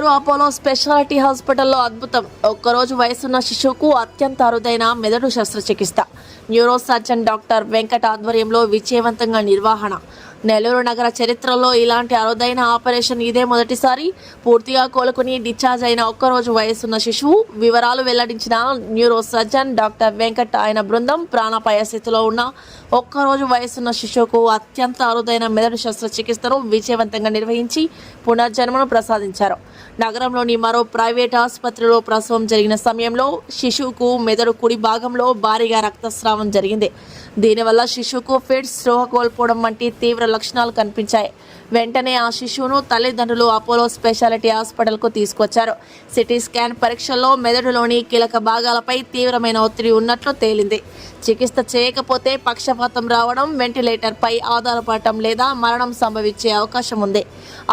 Nellore Apollo speciality హాస్పిటల్లో అద్భుతం. ఒక్కరోజు వయసున్న శిశువుకు అత్యంత అరుదైన మెదడు శస్త్రచికిత్స. న్యూరో సర్జన్ డాక్టర్ వెంకట్ ఆధ్వర్యంలో విజయవంతంగా నిర్వహణ. నెల్లూరు నగర చరిత్రలో ఇలాంటి అరుదైన ఆపరేషన్ ఇదే మొదటిసారి. పూర్తిగా కోలుకుని డిశ్చార్జ్ అయిన ఒక్కరోజు వయసున్న శిశువు వివరాలు వెల్లడించిన న్యూరో సర్జన్ డాక్టర్ వెంకట్ ఆయన బృందం ప్రాణాపాయ స్థితిలో ఉన్న ఒక్కరోజు వయసున్న శిశువుకు అత్యంత అరుదైన మెదడు శస్త్రచికిత్సను విజయవంతంగా నిర్వహించి పునర్జన్మను ప్రసాదించారు. నగరంలోని మరో ప్రైవేట్ ఆసుపత్రిలో ప్రసవం జరిగిన సమయంలో శిశువుకు మెదడు కుడి భాగంలో భారీగా రక్తస్రావం జరిగింది. దీనివల్ల శిశువుకు ఫిట్స్, స్పృహ కోల్పోవడం వంటి తీవ్ర లక్షణాలు కనిపించాయి. వెంటనే ఆ శిశువును తల్లిదండ్రులు అపోలో స్పెషాలిటీ హాస్పిటల్కు తీసుకొచ్చారు. సిటీ స్కాన్ పరీక్షల్లో మెదడులోని కీలక భాగాలపై తీవ్రమైన ఒత్తిడి ఉన్నట్లు తేలింది. చికిత్స చేయకపోతే పక్షపాతం రావడం, వెంటిలేటర్పై ఆధారపడటం లేదా మరణం సంభవించే అవకాశం ఉంది.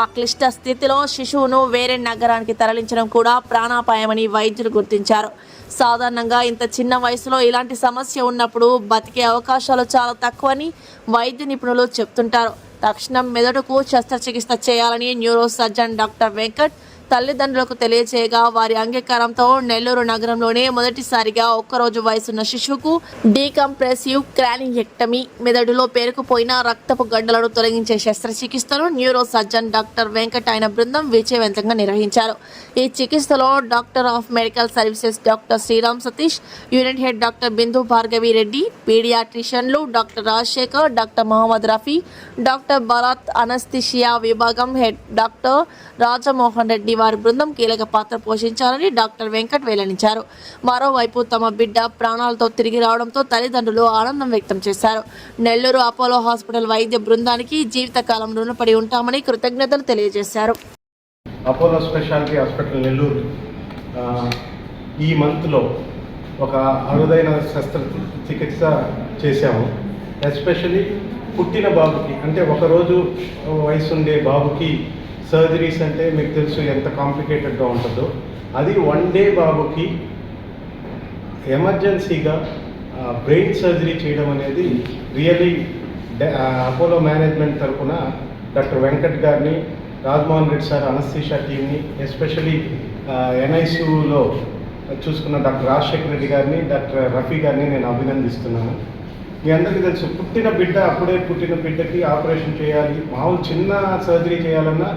ఆ క్లిష్ట స్థితిలో శిశువును వేరే నగరానికి తరలించడం కూడా ప్రాణాపాయమని వైద్యులు గుర్తించారు. సాధారణంగా ఇంత చిన్న వయసులో ఇలాంటి సమస్య ఉన్నప్పుడు బతికే అవకాశాలు చాలా తక్కువని వైద్య నిపుణులు చెప్తుంటారు. తక్షణం మెదడుకు శస్త్రచికిత్స చేయాలని న్యూరో సర్జన్ డాక్టర్ వెంకట్ తల్లిదండ్రులకు తెలియజేయగా వారి అంగీకారంతో నెల్లూరు నగరంలోనే మొదటిసారిగా ఒక్కరోజు వయసున్న శిశువుకు డీకంప్రెసివ్ క్రానియెక్టమీ, మెదడులో పేరుకుపోయిన రక్తపు గడ్డలను తొలగించే శస్త్రచికిత్సను న్యూరో సర్జన్ డాక్టర్ వెంకట్ ఆయన బృందం విజయవంతంగా నిర్వహించారు. ఈ చికిత్సలో doctor of medical services doctor Sriram Satish, unit head doctor Bindu Bhargavi Reddy, పీడియాట్రిషియన్లు doctor Rajasekhar, doctor Mohammed Rafi, doctor Bharat, anaesthesia విభాగం హెడ్ డాక్టర్ రాజమోహన్ రెడ్డి వారి బృందం కీలక పాత్ర పోషించారని డాక్టర్ వెంకట్ వెల్లడించారు. మరోవైపు తమ బిడ్డ ప్రాణాలతో తిరిగి రావడంతో తల్లిదండ్రులు ఆనందం వ్యక్తం చేశారు. నెల్లూరు అపోలో హాస్పిటల్ వైద్య బృందానికి జీవితకాలం రుణపడి ఉంటామని కృతజ్ఞతలు తెలియజేశారు. అపోలో స్పెషాలిటీ హాస్పిటల్ నెల్లూరు ఈ మంత్లో ఒక అరుదైన శస్త్రచికిత్స చేశాము. ఎస్పెషలీ పుట్టిన బాబుకి, అంటే ఒకరోజు వయసుండే బాబుకి సర్జరీస్ అంటే మీకు తెలుసు ఎంత కాంప్లికేటెడ్గా ఉంటుందో. అది 1 డే బాబుకి ఎమర్జెన్సీగా బ్రెయిన్ సర్జరీ చేయడం అనేది రియల్లీ అపోలో మేనేజ్మెంట్ తరఫున డాక్టర్ వెంకట్ గారిని, రాజ్మోహన్ రెడ్డి సార్ అనస్థీషియా టీమ్ని, ఎస్పెషలీ ఎన్ఐసియూలో చూసుకున్న డాక్టర్ రాజశేఖర్ రెడ్డి గారిని, డాక్టర్ రఫీ గారిని నేను అభినందిస్తున్నాను. మీ అందరికీ తెలుసు, అప్పుడే పుట్టిన బిడ్డకి ఆపరేషన్ చేయాలి, మామూలు చిన్న సర్జరీ చేయాలన్నా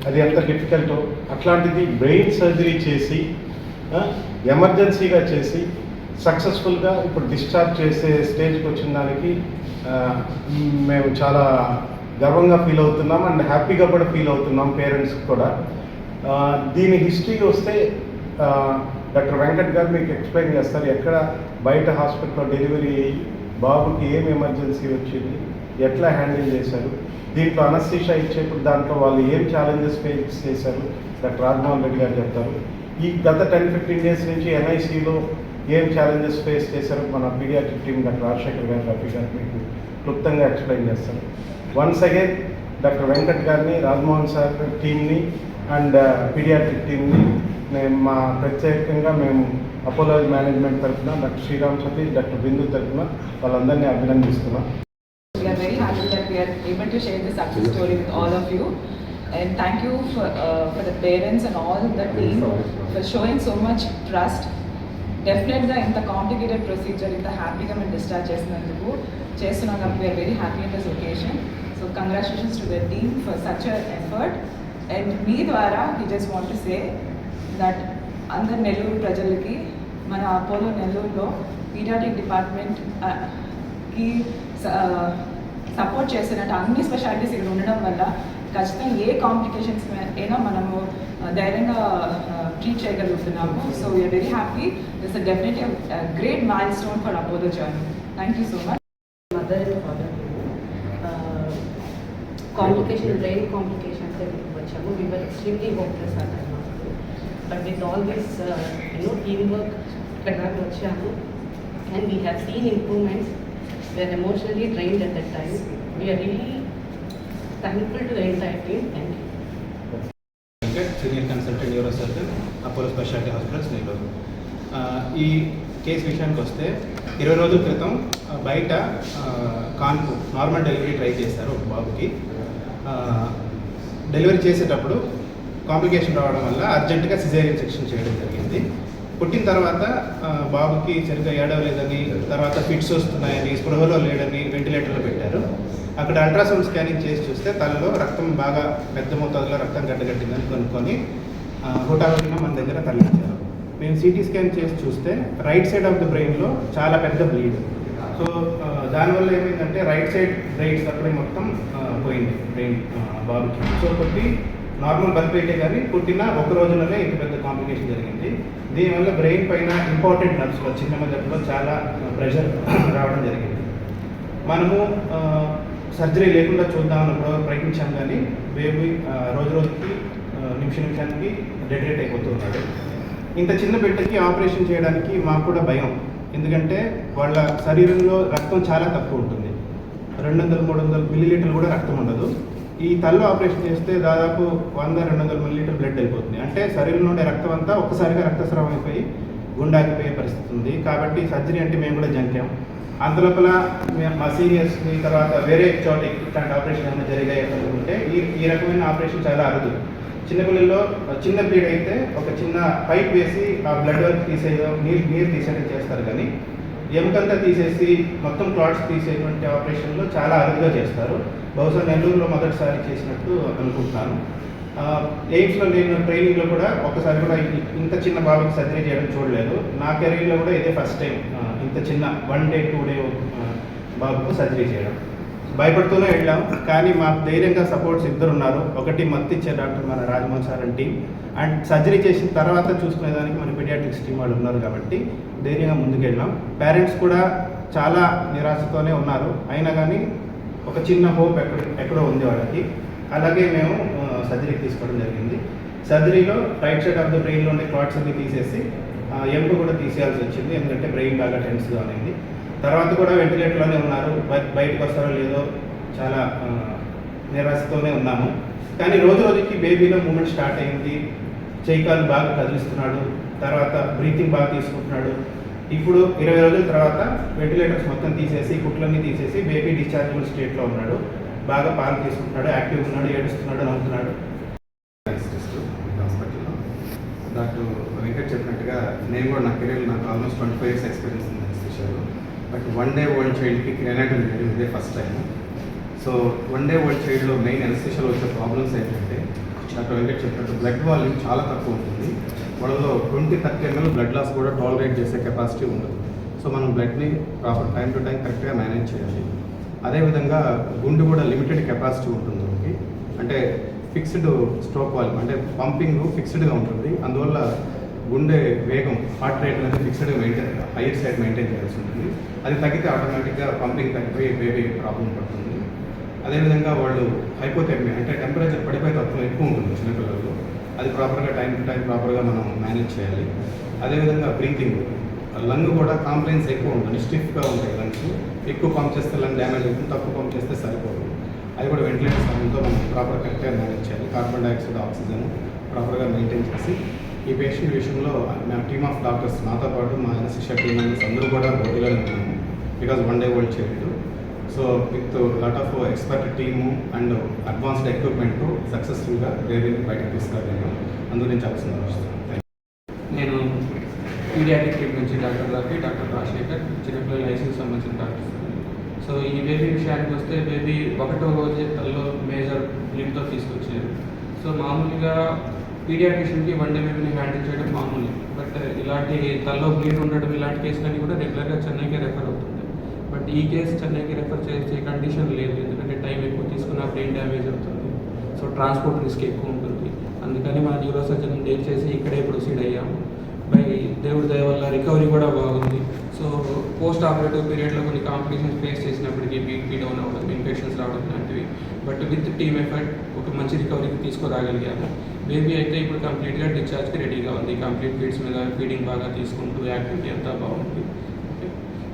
అది ఎంత డిఫికల్టో, అట్లాంటిది బ్రెయిన్ సర్జరీ చేసి ఎమర్జెన్సీగా చేసి సక్సెస్ఫుల్గా ఇప్పుడు డిశ్చార్జ్ చేసే స్టేజ్కి వచ్చిన దానికి మేము చాలా గర్వంగా ఫీల్ అవుతున్నాం అండ్ హ్యాపీగా కూడా ఫీల్ అవుతున్నాం, పేరెంట్స్కి కూడా. దీని హిస్టరీ వస్తే డాక్టర్ వెంకట్ గారు మీకు ఎక్స్ప్లెయిన్ చేస్తారు. ఎక్కడ బయట హాస్పిటల్లో డెలివరీ అయ్యి బాబుకి ఏం ఎమర్జెన్సీ వచ్చింది, ఎట్లా హ్యాండిల్ చేశారు, దీంట్లో అనస్థీషియా ఇచ్చేప్పుడు దాంట్లో వాళ్ళు ఏం ఛాలెంజెస్ ఫేస్ చేశారు డాక్టర్ రాజ్మోహన్ రెడ్డి గారు చెప్తారు. ఈ గత 10-15 డేస్ నుంచి ఎన్ఐసిలో ఏం ఛాలెంజెస్ ఫేస్ చేశారు మన పీడియాట్రిక్ టీమ్ డాక్టర్ రాజశేఖర్ గారు, రఫీ గారు మీకు క్లుప్తంగా ఎక్స్ప్లెయిన్ చేస్తారు. వన్స్ అగైన్ డాక్టర్ వెంకట్ గారిని, రాజ్మోహన్ సార్ టీమ్ని అండ్ పీడియాట్రిక్ టీమ్ని మా ప్రత్యేకంగా మేము అపోలో మేనేజ్మెంట్ తరఫున డాక్టర్ శ్రీరామ్ సతీష్, డాక్టర్ బిందు తరఫున వాళ్ళందరినీ అభినందిస్తున్నాం. We are very happy that we are able to share this success story with all of you, and thank you for the parents and all the team for showing so much trust. Definitely in the complicated procedure, in the happy come and discharge చేసినందుకు చేస్తున్నాం. We are very happy on this occasion. So congratulations to the team for such an effort. And మీ ద్వారా we just want to say that అందరు నెల్లూరు ప్రజలకి మన Apollo నెల్లూరులో paediatric department కి support చేసినట్టు అన్ని స్పెషాలిటీస్ ఇక్కడ ఉండడం వల్ల ఖచ్చితంగా ఏ కాంప్లికేషన్స్ అయినా మనము ధైర్యంగా ట్రీట్ చేయగలుగుతున్నాము. So we are very happy. This is definitely great milestone for Apollo journey. Thank you so much. Mother and father complication, brain complications వచ్చాము. వీ వర్ ఎక్స్ట్రీమ్లీ హోప్లెస్ ఆ time. But with all this team work ఇక్కడ దాకా వచ్చాము and we have seen improvements. We are emotionally drained at that time. We are really thankful to the entire team. Thank you. Senior Consultant Neurosurgeon, Apollo Specialty Hospitals, Nellore. ఈ case విషయానికి వస్తే 20 రోజుల క్రితం బయట కాన్పు నార్మల్ డెలివరీ ట్రై చేశారు ఒక బాబుకి. డెలివరీ చేసేటప్పుడు కాంప్లికేషన్ రావడం వల్ల అర్జెంటుగా సిజేరియన్ సెక్షన్ చేయడం జరిగింది. పుట్టిన తర్వాత బాబుకి సరిగ్గా ఏడవలేదని, తర్వాత ఫిట్స్ వస్తున్నాయని, స్పృహలో లేడని వెంటిలేటర్లో పెట్టారు. అక్కడ అల్ట్రాసౌండ్ స్కానింగ్ చేసి చూస్తే తలలో రక్తం బాగా పెద్ద మోతాదులో రక్తం గడ్డగట్టిందని కనుక్కొని హుటాహుటిన మన దగ్గర తరలించారు. మేము సిటీ స్కాన్ చేసి చూస్తే రైట్ సైడ్ ఆఫ్ ద బ్రెయిన్లో చాలా పెద్ద బ్లీడ్. సో దానివల్ల ఏమైందంటే రైట్ సైడ్ బ్రెయిన్ సప్లై మొత్తం పోయింది బ్రెయిన్ బాబుకి. సో కొద్ది నార్మల్ బర్త్ వెయిటే కానీ పుట్టిన ఒక రోజులోనే ఇంత పెద్ద కాంప్లికేషన్ జరిగింది. దీనివల్ల బ్రెయిన్ పైన ఇంపార్టెంట్ నర్వ్స్లో చిన్న మెదడులో చాలా ప్రెషర్ రావడం జరిగింది. మనము సర్జరీ లేకుండా చూద్దామన్నప్పుడు ప్రయత్నించాం, కానీ బేబీ రోజు రోజుకి నిమిషానికి డెడ్ రేట్ అయిపోతున్నాడు. ఇంత చిన్న బిడ్డకి ఆపరేషన్ చేయడానికి మాకు కూడా భయం, ఎందుకంటే వాళ్ళ శరీరంలో రక్తం చాలా తక్కువ ఉంటుంది. 200-300 మిల్లీలీటర్లు కూడా రక్తం ఉండదు. ఈ తల్లో ఆపరేషన్ చేస్తే దాదాపు 100-200 మిల్లీలీటర్ బ్లడ్ అయిపోతుంది. అంటే శరీరంలో ఉండే రక్తం అంతా ఒక్కసారిగా రక్తస్రావం అయిపోయి గుండె ఆగిపోయే పరిస్థితి ఉంది. కాబట్టి సర్జరీ అంటే మేము కూడా జంకాం. అంతలోపల మా సీనియర్స్ని తర్వాత వేరే చోట ఇట్లాంటి ఆపరేషన్ ఏమైనా జరిగాయి అనుకుంటే ఈ రకమైన ఆపరేషన్ చాలా అరుదు. చిన్నపిల్లల్లో చిన్న బ్లీడ్ అయితే ఒక చిన్న పైప్ వేసి ఆ బ్లడ్ వర్క్ తీసేయడం, నీరు తీసేయడం చేస్తారు, కానీ ఎముకంతా తీసేసి మొత్తం క్లాట్స్ తీసేటువంటి ఆపరేషన్లో చాలా అరుదుగా చేస్తారు. బహుశా నెల్లూరులో మొదటిసారి చేసినట్టు అనుకుంటున్నాను. ఎయిమ్స్లో నేను ట్రైనింగ్లో కూడా ఒకసారి కూడా ఇంత చిన్న బాబుకి సర్జరీ చేయడం చూడలేదు. నా కెరీర్లో కూడా ఇదే ఫస్ట్ టైం ఇంత చిన్న 1 day 2 day బాబుకు సర్జరీ చేయడం. భయపడుతూనే వెళ్ళాం, కానీ మాకు ధైర్యంగా సపోర్ట్స్ ఇద్దరు ఉన్నారు. ఒకటి మత్తిచ్చే డాక్టర్ మన రాజమోహన్ సార్ అని టీం, అండ్ సర్జరీ చేసిన తర్వాత చూసుకునేదానికి మన పీడియాట్రిక్స్ టీం వాళ్ళు ఉన్నారు. కాబట్టి ధైర్యంగా ముందుకెళ్ళాం. పేరెంట్స్ కూడా చాలా నిరాశతోనే ఉన్నారు, అయినా కానీ ఒక చిన్న హోప్ ఎక్కడో ఉంది వాళ్ళకి. అలాగే మేము సర్జరీకి తీసుకోవడం జరిగింది. సర్జరీలో రైట్ సైడ్ ఆఫ్ ద బ్రెయిన్లో ఉండే క్లాట్స్ అన్ని తీసేసి ఎముక కూడా తీసేయాల్సి వచ్చింది, ఎందుకంటే బ్రెయిన్ బాగా టెన్స్గా ఉంది. తర్వాత కూడా వెంటిలేటర్లోనే ఉన్నారు. బయటకు వస్తారో లేదో చాలా నిరాశతోనే ఉన్నాము. కానీ రోజు రోజుకి బేబీలో మూమెంట్ స్టార్ట్ అయింది. చేయికాలు బాగా కదిలిస్తున్నాడు, తర్వాత బ్రీతింగ్ బాగా తీసుకుంటున్నాడు. ఇప్పుడు 20 రోజుల తర్వాత వెంటిలేటర్స్ మొత్తం తీసేసి కుట్లన్నీ తీసేసి బేబీ డిశ్చార్జబుల్ స్టేట్లో ఉన్నాడు. బాగా పాలు తీసుకుంటున్నాడు, యాక్టివ్గా ఉన్నాడు, ఏడుస్తున్నాడు, నవ్వుతున్నాడు. హాస్పిటల్లో డాక్టర్ వెంకట్ చెప్పినట్టుగా నేను కూడా నా కెరీర్లో నాకు ఆల్మోస్ట్ 25 years ఎక్స్పీరియన్స్ ఉంది అనస్థీషియాలో. బట్ 1 day old చైల్డ్కి క్రెనాటోమీ చేయడం ఇదే first time. So 1 day old చైల్డ్లో మెయిన్ అనస్థీషియాలో వచ్చే ప్రాబ్లమ్స్ ఏంటంటే డాక్టర్ వెంకట్ చెప్పినట్టు బ్లడ్ వాల్యూమ్ చాలా తక్కువ ఉంటుంది. వాళ్ళలో 20-30 ml బ్లడ్ లాస్ కూడా టాలరేట్ చేసే కెపాసిటీ ఉండదు. సో మనం బ్లడ్ని ప్రాపర్ టైం టు టైం కరెక్ట్గా మేనేజ్ చేయాలి. అదేవిధంగా గుండె కూడా లిమిటెడ్ కెపాసిటీ ఉంటుంది మనకి, అంటే ఫిక్స్డ్ స్ట్రోక్ వాల్యూమ్, అంటే పంపింగ్ ఫిక్స్డ్గా ఉంటుంది. అందువల్ల గుండె వేగం హార్ట్ రేట్ అనేది ఫిక్స్డ్గా హైయర్ సైడ్ మెయింటైన్ చేయాల్సి ఉంటుంది. అది తగ్గితే ఆటోమేటిక్గా పంపింగ్ తగ్గిపోయి బేబీ ప్రాబ్లం పడుతుంది. అదేవిధంగా వాళ్ళు హైపోథెర్మియా, అంటే టెంపరేచర్ పడిపోయే తత్వం ఎక్కువ ఉంటుంది చిన్నపిల్లల్లో. అది ప్రాపర్గా టైం టు టైం ప్రాపర్గా మనం మేనేజ్ చేయాలి. అదేవిధంగా బ్రీతింగ్, లంగ్ కూడా కాంప్లైన్స్ ఎక్కువ ఉంటుంది, స్టిఫ్గా ఉంటాయి లంగ్స్. ఎక్కువ పంప్ చేస్తే లంగ్ డ్యామేజ్ అవుతుంది, తక్కువ పంప్ చేస్తే సరిపోదు. అది కూడా వెంటిలేటర్ సహాయంతో మనం ప్రాపర్ కరెక్ట్గా మేనేజ్ చేయాలి. కార్బన్ డైఆక్సైడ్, ఆక్సిజన్ ప్రాపర్గా మెయింటైన్ చేసి ఈ పేషెంట్ విషయంలో మా టీమ్ ఆఫ్ డాక్టర్స్, నాతో పాటు మా అనస్థీషియా టీమ్ మెంబర్స్ అందరూ కూడా పోటీలోనే ఉన్నాము. Because 1 day old child. So with lot of expert team and advanced equipment సక్సెస్ఫుల్గా బేబీని బయటకు తీసుకురాగలిగాను. అందుకు నేను చాలా సంతోషిస్తాను. నేను పీడియాట్రిక్ టీమ్ నుంచి డాక్టర్ రాజశేఖర్, చిన్నపిల్లల ఐసీయూకి సంబంధించిన డాక్టర్స్. సో ఈ బేబీ విషయానికి వస్తే బేబీ 1వ రోజు తల్లో మేజర్ బ్లీడ్తో తీసుకొచ్చారు. సో మామూలుగా పీడియాట్రిషియన్కి 1 day బేబీని హ్యాండిల్ చేయడం మామూలు, బట్ ఇలాంటి తల్లో బ్లీడ్ ఉండడం ఇలాంటి కేసులన్నీ కూడా రెగ్యులర్గా చెన్నైకే రెఫర్ అవుతుంది. బట్ ఈ కేసు చెన్నైకి రెఫర్ చేసే కండిషన్ లేదు, ఎందుకంటే టైం ఎక్కువ తీసుకున్న బ్రెయిన్ డ్యామేజ్ అవుతుంది. సో ట్రాన్స్పోర్ట్ రిస్క్ ఎక్కువ ఉంటుంది. అందుకని మన న్యూరో సర్జన్ డీల్ చేసి ఇక్కడే ప్రొసీడ్ అయ్యాము. బై దేవుడి దయ వల్ల రికవరీ కూడా బాగుంది. సో పోస్ట్ ఆపరేటివ్ పీరియడ్లో కొన్ని కాంప్లికేషన్స్ ఫేస్ చేసినప్పటికీ బీపీ డౌన్ అవ్వడం, ఇన్ఫెక్షన్స్ రావడం లాంటివి, బట్ విత్ టీమ్ ఎఫర్ట్ ఒక మంచి రికవరీకి తీసుకురాగలిగాము. బేబీ అయితే ఇప్పుడు కంప్లీట్గా డిశ్చార్జ్కి రెడీగా ఉంది. కంప్లీట్ ఫీడ్స్ మీద ఫీడింగ్ బాగా తీసుకుంటూ యాక్టివిటీ అంతా బాగుంది.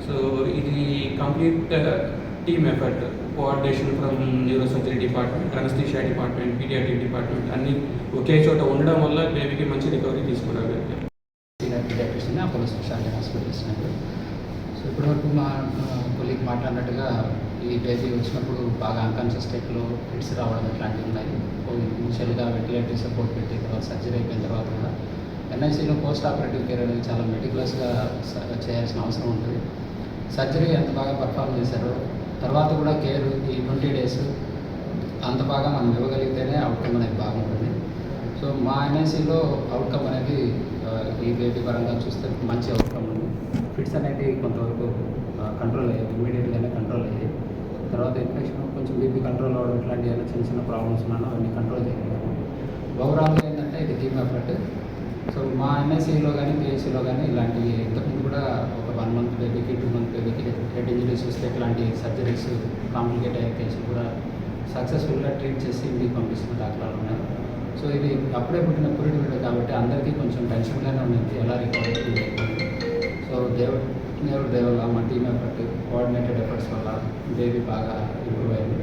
సో ఇది complete team effort, coordination from neuro surgery department, anaesthesia department, paediatric department అన్నీ ఒకే చోట ఉండడం వల్ల బేబీకి మంచి రికవరీ తీసుకురాగలిగాం. Paediatrician Apollo speciality hospitals. So ఇప్పటివరకు మా కొలీగ్ మాట్లాడినట్టుగా ఈ బేబీ వచ్చినప్పుడు బాగా అన్కాన్షియస్ స్టేట్లో ఫిట్స్ రావడం ఇట్లాంటివి ఉన్నాయి. ఇనిషియల్గా వెంటిలేటర్ సపోర్ట్ పెట్టి తర్వాత సర్జరీ అయిపోయిన తర్వాత కూడా ఎన్ఐసీలో పోస్ట్ ఆపరేటివ్ కేర్ అనేది చాలా మెటిక్యులస్గా చేయాల్సిన అవసరం ఉంటుంది. సర్జరీ ఎంత బాగా పర్ఫామ్ చేశారో తర్వాత కూడా కేర్ ఈ 20 days అంత బాగా మనం ఇవ్వగలిగితేనే అవుట్కమ్ అనేది బాగుంటుంది. సో మా ఎన్ఐసీలో అవుట్కమ్ అనేది ఈ బేబీ పరంగా చూస్తే మంచి అవుట్కమ్ ఉంది. ఫిట్స్ అనేది కొంతవరకు కంట్రోల్ అయ్యాయి, ఇమీడియట్గానే కంట్రోల్ అయ్యాయి. తర్వాత ఇన్ఫెక్షన్ కొంచెం బీపీ కంట్రోల్ అవ్వడం ఇట్లాంటి ఏమైనా చిన్న చిన్న ప్రాబ్లమ్స్ ఉన్నానో అవన్నీ కంట్రోల్ చేయగలిగాము. ఓవరాల్గా ఏంటంటే ఇది టీమ్ ఎఫర్ట్. సో మా ఎన్ఐసీలో కానీ పిహెచ్సిలో కానీ ఇలాంటి ఇంతకుముందు కూడా ఒక 1 month బేబీకి 2 month బేబీకి హెడ్ ఇంజరీస్ వస్తే ఇట్లాంటి సర్జరీస్ కాంప్లికేట్ అయ్యే కేసులు కూడా సక్సెస్ఫుల్గా ట్రీట్ చేసి ఇంటికి పంపిస్తున్న దాఖలాలు ఉన్నాయి. సో ఇది అప్పుడే పుట్టిన పురిటి బిడ్డ కాబట్టి అందరికీ కొంచెం టెన్షన్గానే ఉంది ఎలా రికవరీ అయిపోయింది. సో దేవుడు దేవల్ల మా టీమ్ ఎఫర్ట్ కోఆర్డినేటెడ్ ఎఫర్ట్స్ వల్ల బేబీ బాగా ఇంప్రూవ్ అయింది.